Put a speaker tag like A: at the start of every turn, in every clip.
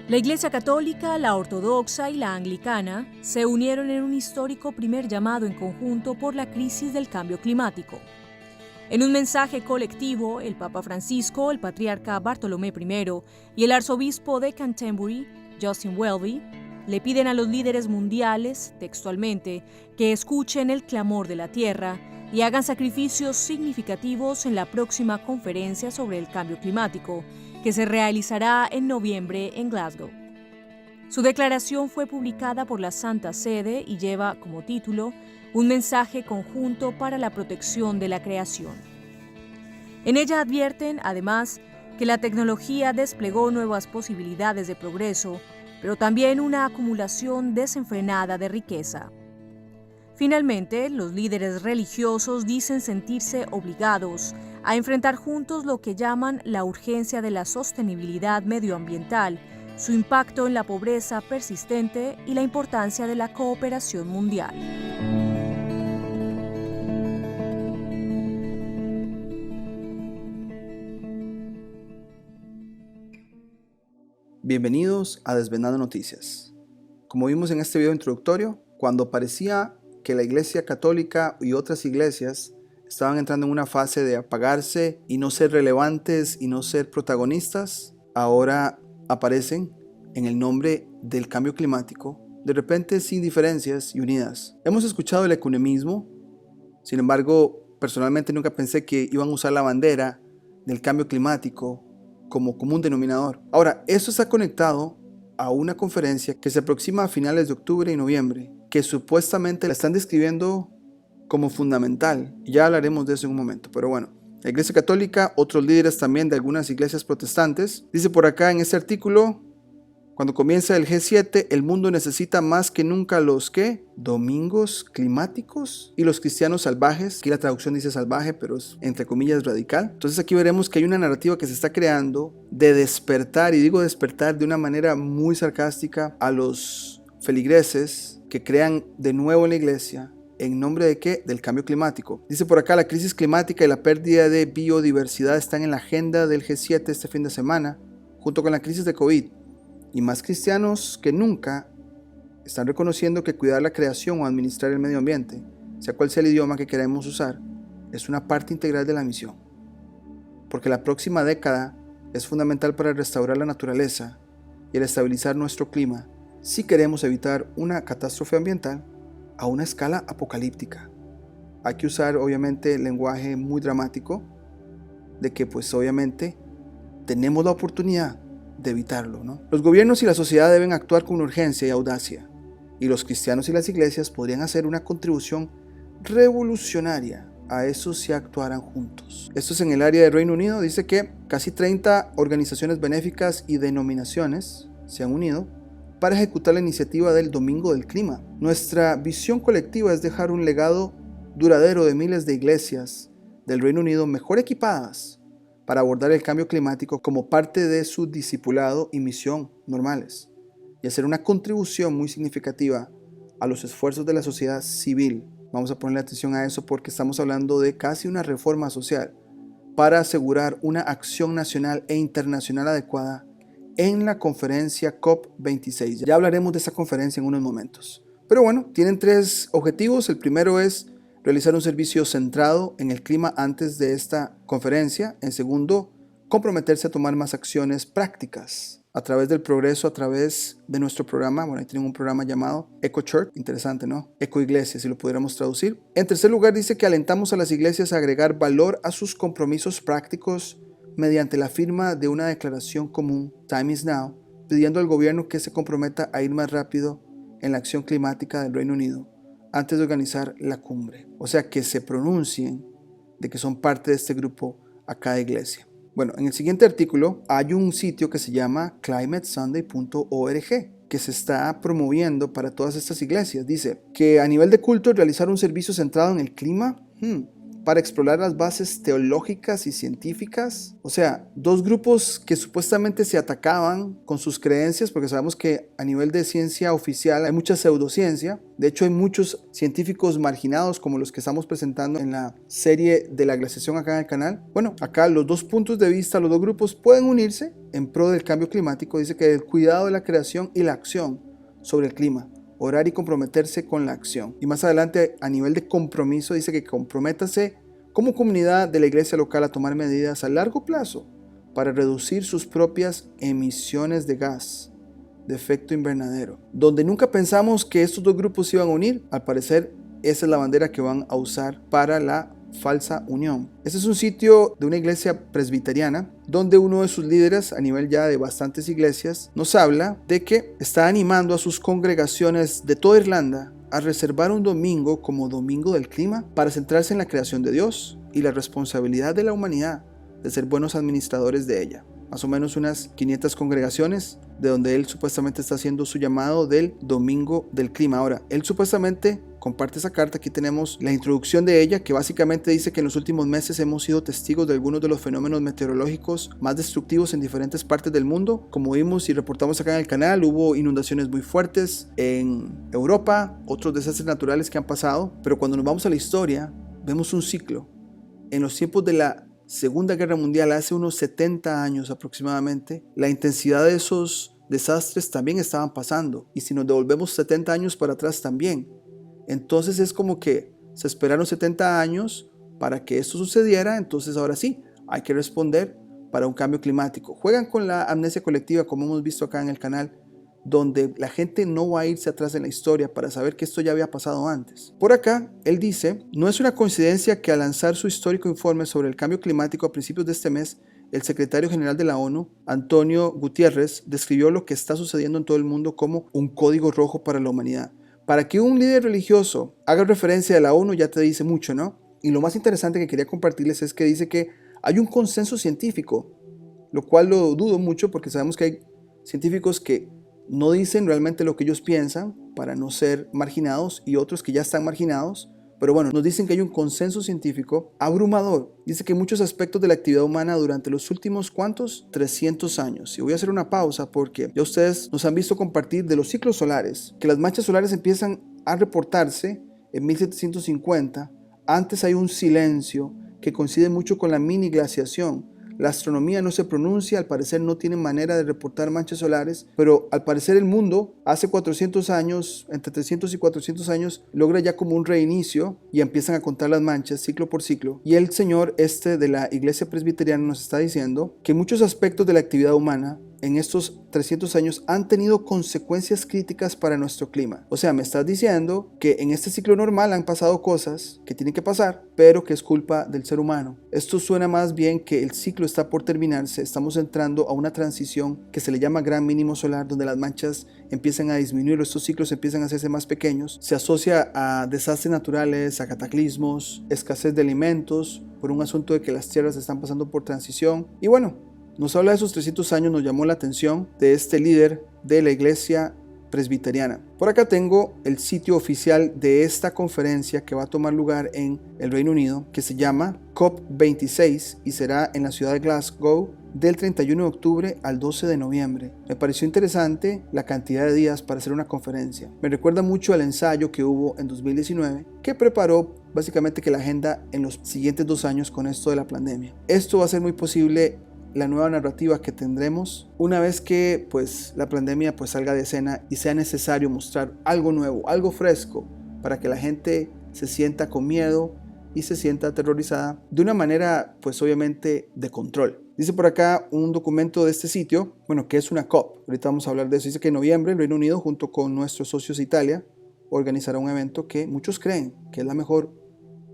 A: La Iglesia Católica, la Ortodoxa y la Anglicana se unieron en un histórico primer llamado en conjunto por la crisis del cambio climático. En un mensaje colectivo, el Papa Francisco, el Patriarca Bartolomé I y el Arzobispo de Canterbury, Justin Welby, le piden a los líderes mundiales, textualmente, que escuchen el clamor de la Tierra y hagan sacrificios significativos en la próxima conferencia sobre el cambio climático, que se realizará en noviembre en Glasgow. Su declaración fue publicada por la Santa Sede y lleva como título un mensaje conjunto para la protección de la creación. En ella advierten, además, que la tecnología desplegó nuevas posibilidades de progreso, pero también una acumulación desenfrenada de riqueza. Finalmente, los líderes religiosos dicen sentirse obligados a enfrentar juntos lo que llaman la urgencia de la sostenibilidad medioambiental, su impacto en la pobreza persistente y la importancia de la cooperación mundial.
B: Bienvenidos a Desvendando Noticias. Como vimos en este video introductorio, cuando parecía que la Iglesia Católica y otras iglesias estaban entrando en una fase de apagarse y no ser relevantes y no ser protagonistas, ahora aparecen en el nombre del cambio climático, de repente sin diferencias y unidas. Hemos escuchado el ecumenismo, sin embargo, personalmente nunca pensé que iban a usar la bandera del cambio climático como común denominador. Ahora, esto está conectado a una conferencia que se aproxima a finales de octubre y noviembre, que supuestamente la están describiendo como fundamental. Ya hablaremos de eso en un momento, pero bueno. La Iglesia Católica, otros líderes también de algunas iglesias protestantes, dice por acá en este artículo: cuando comienza el G7, el mundo necesita más que nunca los domingos climáticos y los cristianos salvajes. Aquí la traducción dice salvaje, pero es entre comillas radical. Entonces aquí veremos que hay una narrativa que se está creando de despertar, y digo despertar de una manera muy sarcástica, a los feligreses que crean de nuevo en la iglesia. ¿En nombre de qué? Del cambio climático. Dice por acá: la crisis climática y la pérdida de biodiversidad están en la agenda del G7 este fin de semana, junto con la crisis de COVID. Y más cristianos que nunca están reconociendo que cuidar la creación o administrar el medio ambiente, sea cual sea el idioma que queremos usar, es una parte integral de la misión. Porque la próxima década es fundamental para restaurar la naturaleza y el estabilizar nuestro clima si queremos evitar una catástrofe ambiental a una escala apocalíptica. Hay que usar obviamente lenguaje muy dramático de que pues obviamente tenemos la oportunidad de evitarlo, ¿no? Los gobiernos y la sociedad deben actuar con urgencia y audacia, y los cristianos y las iglesias podrían hacer una contribución revolucionaria a eso si actuaran juntos. Esto es en el área del Reino Unido. Dice que casi 30 organizaciones benéficas y denominaciones se han unido para ejecutar la iniciativa del Domingo del Clima. Nuestra visión colectiva es dejar un legado duradero de miles de iglesias del Reino Unido mejor equipadas para abordar el cambio climático como parte de su discipulado y misión normales, y hacer una contribución muy significativa a los esfuerzos de la sociedad civil. Vamos a ponerle atención a eso porque estamos hablando de casi una reforma social para asegurar una acción nacional e internacional adecuada en la conferencia COP26. Ya hablaremos de esa conferencia en unos momentos. Pero bueno, tienen 3 objetivos. El primero es realizar un servicio centrado en el clima antes de esta conferencia. En segundo, comprometerse a tomar más acciones prácticas a través del progreso, a través de nuestro programa. Bueno, ahí tienen un programa llamado Eco Church, interesante, ¿no? Eco Iglesia, si lo pudiéramos traducir. En tercer lugar, dice que alentamos a las iglesias a agregar valor a sus compromisos prácticos mediante la firma de una declaración común, Time is Now, pidiendo al gobierno que se comprometa a ir más rápido en la acción climática del Reino Unido antes de organizar la cumbre. O sea, que se pronuncien de que son parte de este grupo a cada iglesia. Bueno, en el siguiente artículo hay un sitio que se llama climatesunday.org que se está promoviendo para todas estas iglesias. Dice que a nivel de culto realizar un servicio centrado en el clima para explorar las bases teológicas y científicas. O sea, dos grupos que supuestamente se atacaban con sus creencias, porque sabemos que a nivel de ciencia oficial hay mucha pseudociencia. De hecho, hay muchos científicos marginados como los que estamos presentando en la serie de la glaciación acá en el canal. Bueno, acá los dos puntos de vista, los dos grupos pueden unirse en pro del cambio climático. Dice que el cuidado de la creación y la acción sobre el clima. Orar y comprometerse con la acción. Y más adelante, a nivel de compromiso, dice que comprométase como comunidad de la iglesia local a tomar medidas a largo plazo para reducir sus propias emisiones de gas de efecto invernadero. Donde nunca pensamos que estos dos grupos se iban a unir, al parecer esa es la bandera que van a usar para la falsa unión. Este es un sitio de una iglesia presbiteriana donde uno de sus líderes a nivel ya de bastantes iglesias nos habla de que está animando a sus congregaciones de toda Irlanda a reservar un domingo como domingo del clima para centrarse en la creación de Dios y la responsabilidad de la humanidad de ser buenos administradores de ella. Más o menos unas 500 congregaciones de donde él supuestamente está haciendo su llamado del domingo del clima. Ahora, él supuestamente comparte esa carta. Aquí tenemos la introducción de ella, que básicamente dice que en los últimos meses hemos sido testigos de algunos de los fenómenos meteorológicos más destructivos en diferentes partes del mundo. Como vimos y reportamos acá en el canal, hubo inundaciones muy fuertes en Europa, otros desastres naturales que han pasado, pero cuando nos vamos a la historia, vemos un ciclo. En los tiempos de la Segunda Guerra Mundial, hace unos 70 años aproximadamente, la intensidad de esos desastres también estaban pasando. Y si nos devolvemos 70 años para atrás también. Entonces es como que se esperaron 70 años para que esto sucediera, entonces ahora sí, hay que responder para un cambio climático. Juegan con la amnesia colectiva, como hemos visto acá en el canal, donde la gente no va a irse atrás en la historia para saber que esto ya había pasado antes. Por acá, él dice, no es una coincidencia que al lanzar su histórico informe sobre el cambio climático a principios de este mes, el secretario general de la ONU, Antonio Guterres, describió lo que está sucediendo en todo el mundo como un código rojo para la humanidad. Para que un líder religioso haga referencia a la ONU ya te dice mucho, ¿no? Y lo más interesante que quería compartirles es que dice que hay un consenso científico, lo cual lo dudo mucho porque sabemos que hay científicos que no dicen realmente lo que ellos piensan para no ser marginados y otros que ya están marginados. Pero bueno, nos dicen que hay un consenso científico abrumador. Dice que muchos aspectos de la actividad humana durante los últimos, ¿cuántos? 300 años. Y voy a hacer una pausa porque ya ustedes nos han visto compartir de los ciclos solares, que las manchas solares empiezan a reportarse en 1750. Antes hay un silencio que coincide mucho con la mini glaciación. La astronomía no se pronuncia, al parecer no tiene manera de reportar manchas solares, pero al parecer el mundo hace 400 años, entre 300 y 400 años, logra ya como un reinicio y empiezan a contar las manchas ciclo por ciclo. Y el señor de la iglesia presbiteriana nos está diciendo que muchos aspectos de la actividad humana en estos 300 años han tenido consecuencias críticas para nuestro clima. O sea, me estás diciendo que en este ciclo normal han pasado cosas que tienen que pasar, pero que es culpa del ser humano. Esto suena más bien que el ciclo está por terminarse, estamos entrando a una transición que se le llama gran mínimo solar, donde las manchas empiezan a disminuir, estos ciclos empiezan a hacerse más pequeños. Se asocia a desastres naturales, a cataclismos, escasez de alimentos, por un asunto de que las tierras están pasando por transición. Y bueno, nos habla de esos 300 años, nos llamó la atención de este líder de la iglesia presbiteriana. Por acá tengo el sitio oficial de esta conferencia que va a tomar lugar en el Reino Unido, que se llama COP26 y será en la ciudad de Glasgow del 31 de octubre al 12 de noviembre. Me pareció interesante la cantidad de días para hacer una conferencia. Me recuerda mucho al ensayo que hubo en 2019, que preparó básicamente que la agenda en los siguientes 2 años con esto de la pandemia. Esto va a ser muy posible la nueva narrativa que tendremos una vez que la pandemia salga de escena y sea necesario mostrar algo nuevo, algo fresco para que la gente se sienta con miedo y se sienta aterrorizada de una manera obviamente de control. Dice por acá un documento de este sitio, que es una COP. Ahorita vamos a hablar de eso. Dice que en noviembre el Reino Unido junto con nuestros socios Italia organizará un evento que muchos creen que es la mejor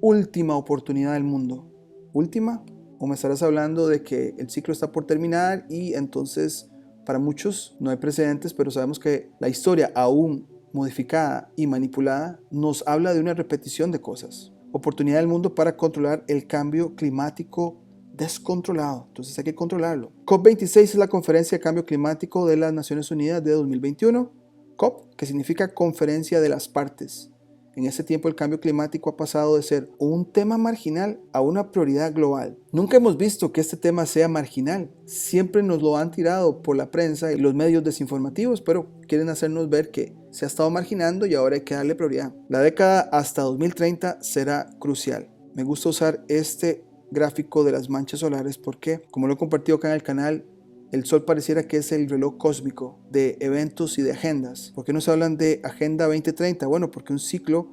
B: última oportunidad del mundo. ¿Última? ¿O me estarás hablando de que el ciclo está por terminar y entonces para muchos no hay precedentes, pero sabemos que la historia aún modificada y manipulada nos habla de una repetición de cosas? Oportunidad del mundo para controlar el cambio climático descontrolado. Entonces hay que controlarlo. COP26 es la conferencia de cambio climático de las Naciones Unidas de 2021. COP, que significa Conferencia de las Partes. En ese tiempo el cambio climático ha pasado de ser un tema marginal a una prioridad global. Nunca hemos visto que este tema sea marginal. Siempre nos lo han tirado por la prensa y los medios desinformativos, pero quieren hacernos ver que se ha estado marginando y ahora hay que darle prioridad. La década hasta 2030 será crucial. Me gusta usar este gráfico de las manchas solares porque, como lo he compartido acá en el canal, el Sol pareciera que es el reloj cósmico de eventos y de agendas. ¿Por qué nos hablan de Agenda 2030? Bueno, porque el ciclo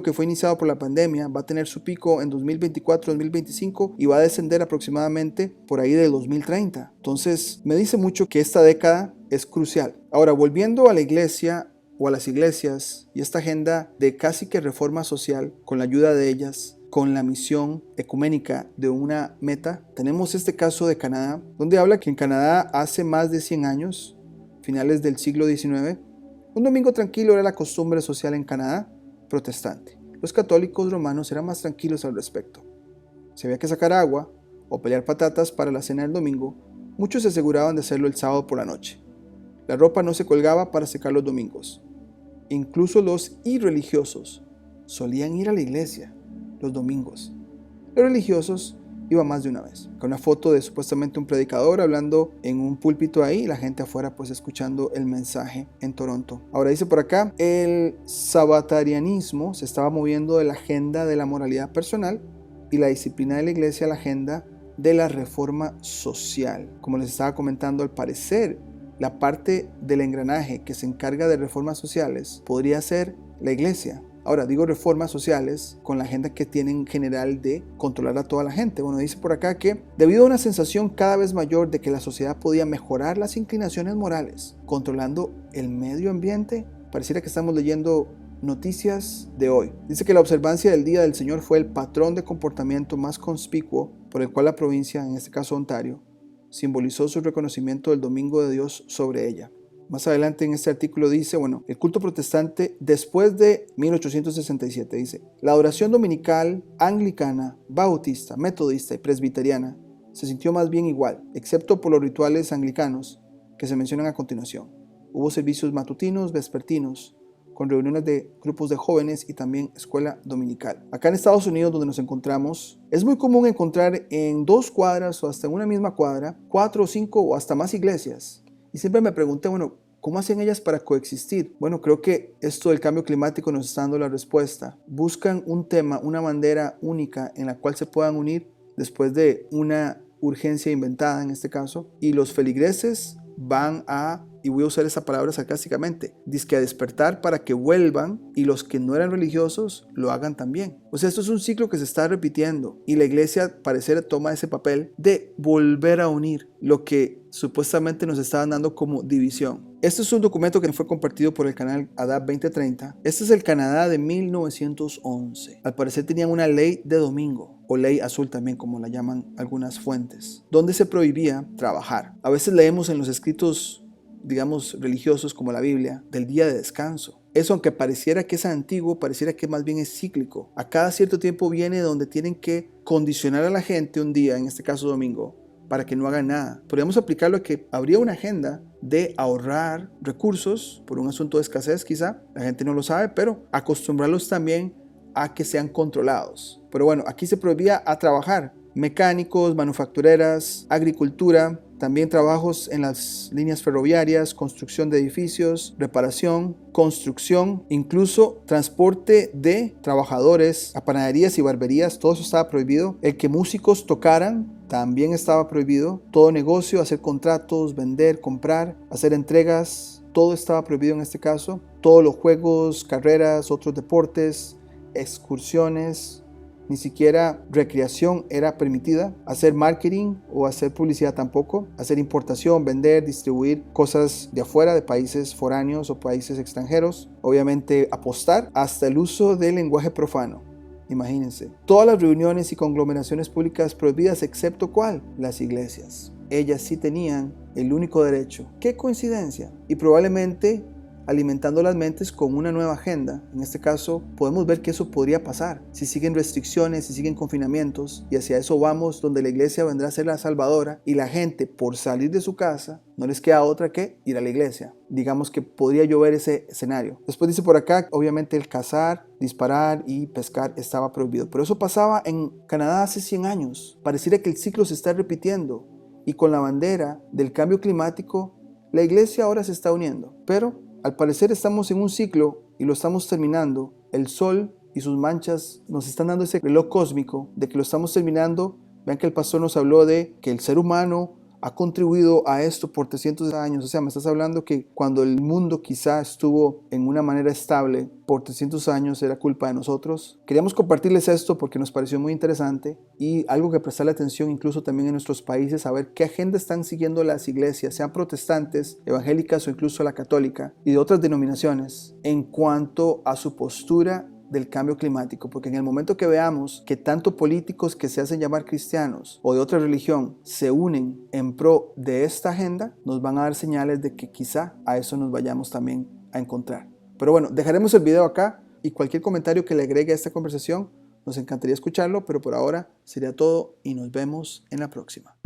B: que fue iniciado por la pandemia va a tener su pico en 2024-2025 y va a descender aproximadamente por ahí del 2030. Entonces, me dice mucho que esta década es crucial. Ahora, volviendo a la iglesia o a las iglesias y esta agenda de casi que reforma social con la ayuda de ellas, con la misión ecuménica de una meta. Tenemos este caso de Canadá, donde habla que en Canadá hace más de 100 años, finales del siglo XIX, un domingo tranquilo era la costumbre social en Canadá protestante. Los católicos romanos eran más tranquilos al respecto. Si había que sacar agua o pelear patatas para la cena del domingo, muchos se aseguraban de hacerlo el sábado por la noche. La ropa no se colgaba para secar los domingos. Incluso los irreligiosos solían ir a la iglesia los domingos. Los religiosos iban más de una vez, con una foto de supuestamente un predicador hablando en un púlpito ahí y la gente afuera pues escuchando el mensaje en Toronto. Ahora dice por acá, el sabatarianismo se estaba moviendo de la agenda de la moralidad personal y la disciplina de la iglesia a la agenda de la reforma social. Como les estaba comentando, al parecer la parte del engranaje que se encarga de reformas sociales podría ser la iglesia. Ahora, digo reformas sociales con la agenda que tienen en general de controlar a toda la gente. Bueno, dice por acá que debido a una sensación cada vez mayor de que la sociedad podía mejorar las inclinaciones morales, controlando el medio ambiente, pareciera que estamos leyendo noticias de hoy. Dice que la observancia del Día del Señor fue el patrón de comportamiento más conspicuo por el cual la provincia, en este caso Ontario, simbolizó su reconocimiento del Domingo de Dios sobre ella. Más adelante en este artículo dice, el culto protestante después de 1867 dice, la adoración dominical, anglicana, bautista, metodista y presbiteriana se sintió más bien igual, excepto por los rituales anglicanos que se mencionan a continuación. Hubo servicios matutinos, vespertinos, con reuniones de grupos de jóvenes y también escuela dominical. Acá en Estados Unidos, donde nos encontramos, es muy común encontrar en 2 cuadras o hasta en una misma cuadra, 4 o 5 o hasta más iglesias. Y siempre me pregunté, ¿cómo hacen ellas para coexistir? Creo que esto del cambio climático nos está dando la respuesta. Buscan un tema, una bandera única en la cual se puedan unir después de una urgencia inventada en este caso. Y los feligreses van a, y voy a usar esa palabra sarcásticamente, dizque a despertar para que vuelvan y los que no eran religiosos lo hagan también. Esto es un ciclo que se está repitiendo y la iglesia parecer toma ese papel de volver a unir lo que supuestamente nos estaban dando como división. Este es un documento que fue compartido por el canal ADAP 2030. Este es el Canadá de 1911. Al parecer tenían una ley de domingo, o ley azul también como la llaman algunas fuentes, donde se prohibía trabajar. A veces leemos en los escritos, religiosos como la Biblia, del día de descanso. Eso, aunque pareciera que es antiguo, pareciera que más bien es cíclico. A cada cierto tiempo viene donde tienen que condicionar a la gente un día, en este caso domingo, para que no hagan nada. Podríamos aplicarlo a que habría una agenda de ahorrar recursos por un asunto de escasez quizá, la gente no lo sabe, pero acostumbrarlos también a que sean controlados. Pero aquí se prohibía a trabajar. Mecánicos, manufactureras, agricultura, también trabajos en las líneas ferroviarias, construcción de edificios, reparación, construcción, incluso transporte de trabajadores a panaderías y barberías, todo eso estaba prohibido. El que músicos tocaran también estaba prohibido. Todo negocio, hacer contratos, vender, comprar, hacer entregas, todo estaba prohibido en este caso. Todos los juegos, carreras, otros deportes, excursiones, ni siquiera recreación era permitida, hacer marketing o hacer publicidad tampoco, hacer importación, vender, distribuir cosas de afuera, de países foráneos o países extranjeros, obviamente apostar, hasta el uso del lenguaje profano. Imagínense, todas las reuniones y conglomeraciones públicas prohibidas, excepto ¿cuál? Las iglesias. Ellas sí tenían el único derecho. ¡Qué coincidencia! Y probablemente alimentando las mentes con una nueva agenda. En este caso, podemos ver que eso podría pasar si siguen restricciones, si siguen confinamientos, y hacia eso vamos, donde la iglesia vendrá a ser la salvadora y la gente, por salir de su casa, no les queda otra que ir a la iglesia. Digamos que podría llover ese escenario. Después dice por acá, obviamente el cazar, disparar y pescar estaba prohibido. Pero eso pasaba en Canadá hace 100 años. Pareciera que el ciclo se está repitiendo. Y con la bandera del cambio climático, la iglesia ahora se está uniendo. Pero al parecer estamos en un ciclo y lo estamos terminando. El sol y sus manchas nos están dando ese reloj cósmico de que lo estamos terminando. Vean que el pastor nos habló de que el ser humano ha contribuido a esto por 300 años. O sea, me estás hablando que cuando el mundo quizá estuvo en una manera estable por 300 años era culpa de nosotros. Queríamos compartirles esto porque nos pareció muy interesante y algo que prestarle atención incluso también en nuestros países, a ver qué agenda están siguiendo las iglesias, sean protestantes, evangélicas o incluso la católica y de otras denominaciones, en cuanto a su postura del cambio climático, porque en el momento que veamos que tanto políticos que se hacen llamar cristianos o de otra religión se unen en pro de esta agenda, nos van a dar señales de que quizá a eso nos vayamos también a encontrar. Pero bueno, dejaremos el video acá y cualquier comentario que le agregue a esta conversación, nos encantaría escucharlo, pero por ahora sería todo y nos vemos en la próxima.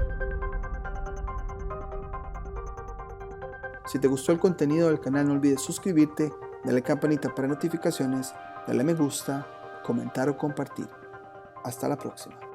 B: Si te gustó el contenido del canal, no olvides suscribirte, darle campanita para notificaciones, darle me gusta, comentar o compartir. Hasta la próxima.